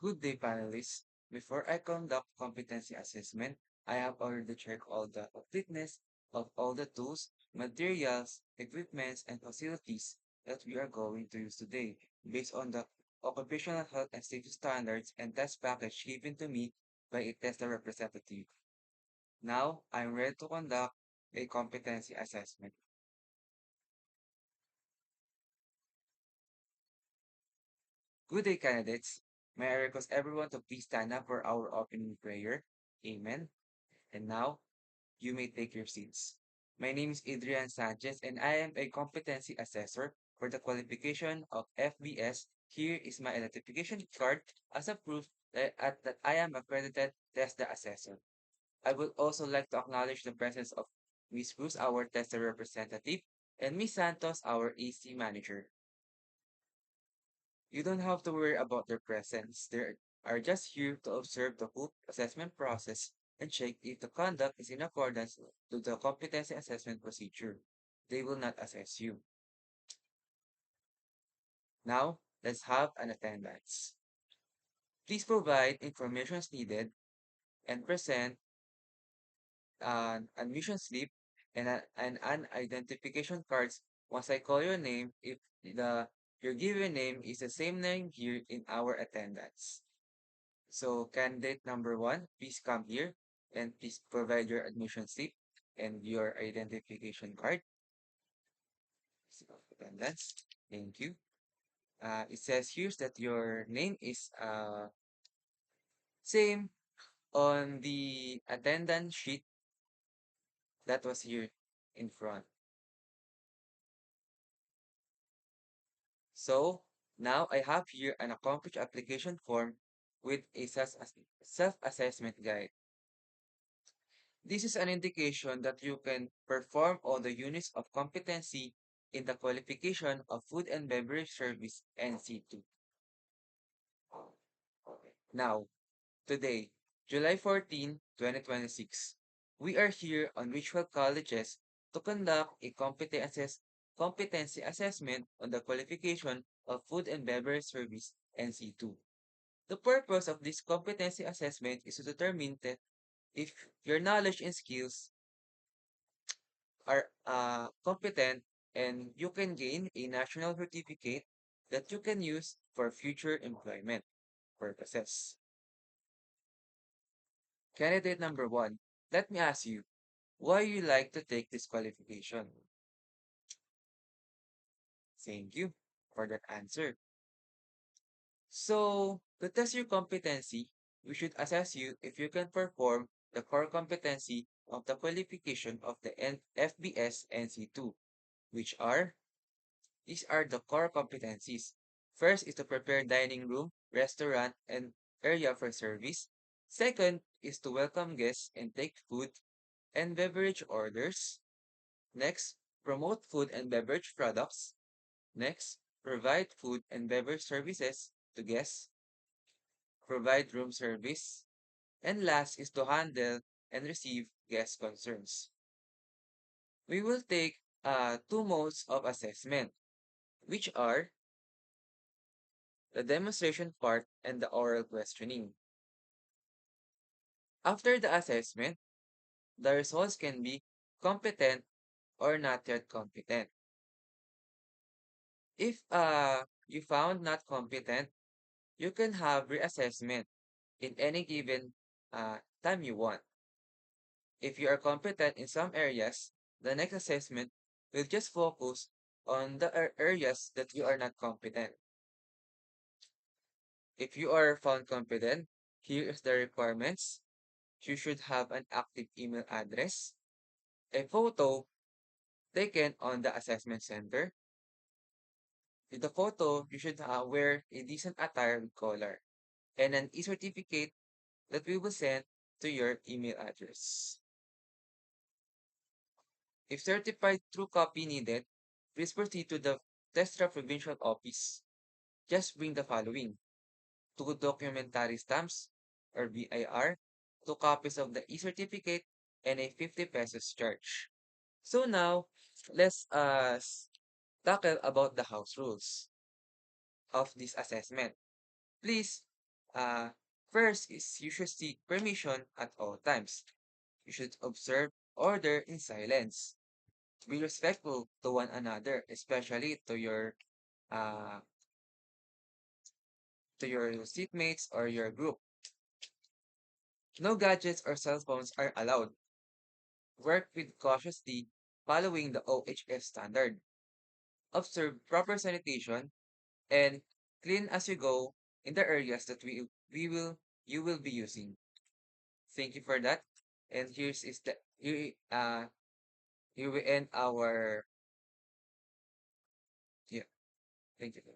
Good day, panelists. Before I conduct competency assessment, I have already checked all the completeness of all the tools, materials, equipments, and facilities that we are going to use today based on the occupational health and safety standards and test package given to me by a tester representative. Now, I'm ready to conduct a competency assessment. Good day, candidates. May I request everyone to please stand up for our opening prayer? Amen. And now, you may take your seats. My name is Adrian Sanchez, and I am a competency assessor for the qualification of FBS. Here is my identification card as a proof that I am accredited tester assessor. I would also like to acknowledge the presence of Ms. Cruz, our tester representative, and Ms. Santos, our AC manager. You don't have to worry about their presence. They are just here to observe the whole assessment process and check if the conduct is in accordance to the competency assessment procedure. They will not assess you. Now, let's have an attendance. Please provide information needed and present an admission slip and an identification cards once I call your name if the your given name is the same name here in our attendance. So candidate number one, please come here and please provide your admission slip and your identification card. Attendance. Thank you. It says here that your name is same on the attendance sheet that was here in front. So now I have here an accomplished application form with a self-assessment guide. This is an indication that you can perform all the units of competency in the qualification of food and beverage service NC2. Now, today, July 14, 2026, we are here on Richwell Colleges to conduct a competency assessment on the qualification of food and beverage service NC2. The purpose of this competency assessment is to determine that if your knowledge and skills are competent and you can gain a national certificate that you can use for future employment purposes. Candidate number one, let me ask you, why you like to take this qualification? Thank you for that answer. So, to test your competency, we should assess you if you can perform the core competency of the qualification of the FBS NC2, which are these are the core competencies. First is to prepare dining room, restaurant, and area for service. Second is to welcome guests and take food and beverage orders. Next, promote food and beverage products. Next, provide food and beverage services to guests. Provide room service. And last is to handle and receive guest concerns. We will take two modes of assessment, which are the demonstration part and the oral questioning. After the assessment, the results can be competent or not yet competent. If you found not competent, you can have reassessment in any given time you want. If you are competent in some areas, the next assessment will just focus on the areas that you are not competent. If you are found competent, here is the requirements. You should have an active email address, a photo taken on the assessment center. In the photo, you should wear a decent attire with collar and an e-certificate that we will send to your email address. If certified true copy needed, please proceed to the TESRA Provincial Office. Just bring the following: two documentary stamps or BIR, two copies of the e-certificate, and a 50 pesos charge. So now, let's tackle about the house rules of this assessment. Please Uh, First is you should seek permission at all times. You should observe order in silence. Be respectful to one another, especially uh, to your seatmates or your group. No gadgets or cell phones are allowed. Work with cautiously, following the OHF standard. Observe proper sanitation and clean as you go in the areas that we will you will be using. Thank you for that. And here we end our, yeah. Thank you.